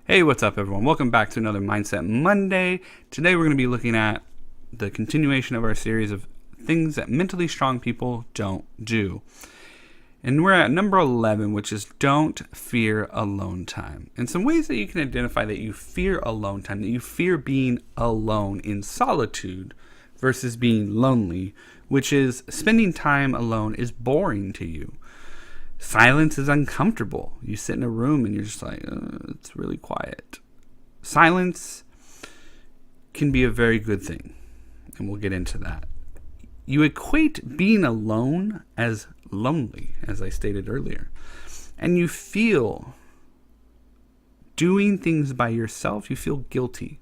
Hey, what's up everyone? Welcome back to another Mindset Monday. Today we're going to be looking at the continuation of our series of things that mentally strong people don't do. And we're at number 11, which is don't fear alone time. And some ways that you can identify that you fear alone time, that you fear being alone in solitude versus being lonely, which is spending time alone is boring to you. Silence is uncomfortable. You sit in a room and you're just like, it's really quiet. Silence can be a very good thing, and we'll get into that. You equate being alone as lonely, as I stated earlier. And you feel doing things by yourself, you feel guilty.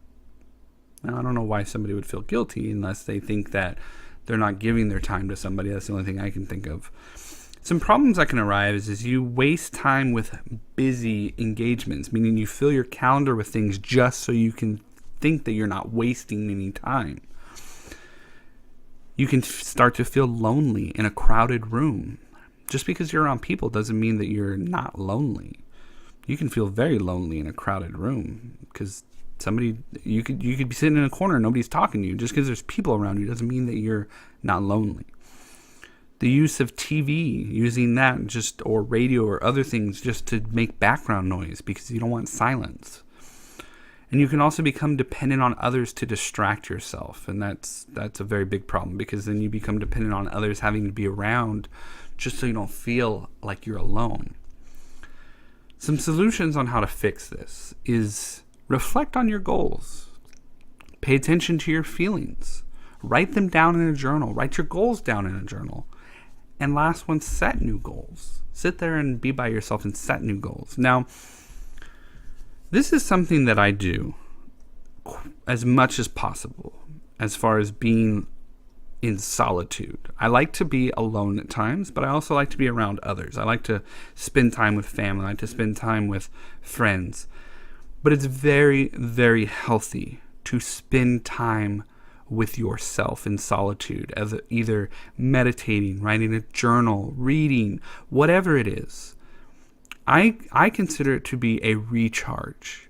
Now, I don't know why somebody would feel guilty unless they think that they're not giving their time to somebody. That's the only thing I can think of. Some problems that can arise is you waste time with busy engagements, meaning you fill your calendar with things just so you can think that you're not wasting any time. You can start to feel lonely in a crowded room. Just because you're around people doesn't mean that you're not lonely. You can feel very lonely in a crowded room because you could be sitting in a corner and nobody's talking to you. Just because there's people around you doesn't mean that you're not lonely. The use of TV, using that or radio or other things just to make background noise because you don't want silence. And you can also become dependent on others to distract yourself. And that's a very big problem because then you become dependent on others having to be around just so you don't feel like you're alone. Some solutions on how to fix this is reflect on your goals. Pay attention to your feelings. Write them down in a journal. Write your goals down in a journal. And last one, set new goals. Sit there and be by yourself and set new goals. Now, this is something that I do as much as possible as far as being in solitude. I like to be alone at times, but I also like to be around others. I like to spend time with family. I like to spend time with friends. But it's very, very healthy to spend time with yourself in solitude, as either meditating, writing a journal, reading, whatever it is. I consider it to be a recharge.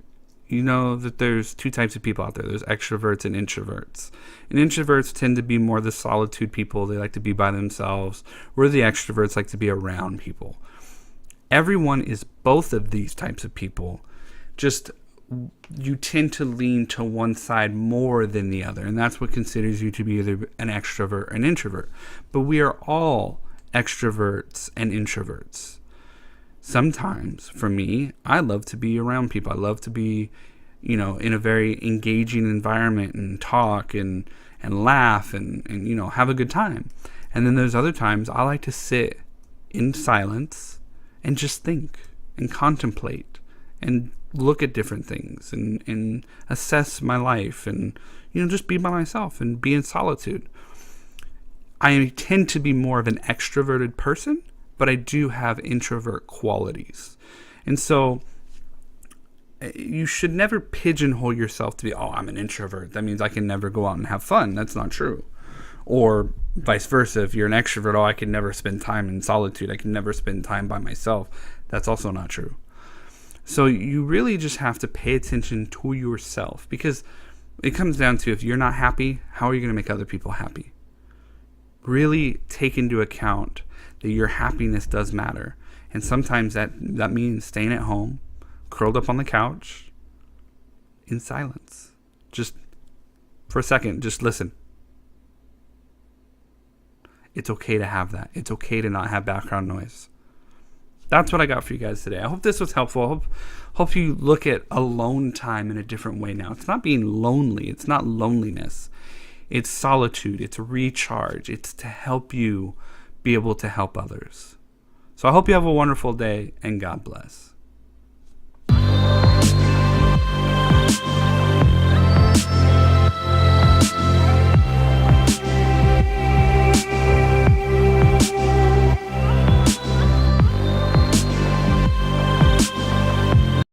You know that there's two types of people out there. There's extroverts and introverts. And introverts tend to be more the solitude people. They like to be by themselves, where the extroverts like to be around people. Everyone is both of these types of people. Just you tend to lean to one side more than the other, and that's what considers you to be either an extrovert or an introvert. But we are all extroverts and introverts. Sometimes, for me, I love to be around people. I love to be, in a very engaging environment and talk and laugh and have a good time. And then there's other times I like to sit in silence and just think and contemplate and look at different things and assess my life and just be by myself and be in solitude. I tend to be more of an extroverted person, but I do have introvert qualities. And so you should never pigeonhole yourself to be, I'm an introvert, that means I can never go out and have fun. That's not true. Or vice versa, if you're an extrovert, I can never spend time in solitude, I can never spend time by myself. That's also not true. So you really just have to pay attention to yourself, because it comes down to, if you're not happy, how are you going to make other people happy? Really take into account that your happiness does matter. And sometimes that means staying at home, curled up on the couch, in silence. Just for a second, just listen. It's okay to have that. It's okay to not have background noise. That's what I got for you guys today. I hope this was helpful. Hope you look at alone time in a different way now. It's not being lonely. It's not loneliness. It's solitude. It's recharge. It's to help you be able to help others. So I hope you have a wonderful day, and God bless.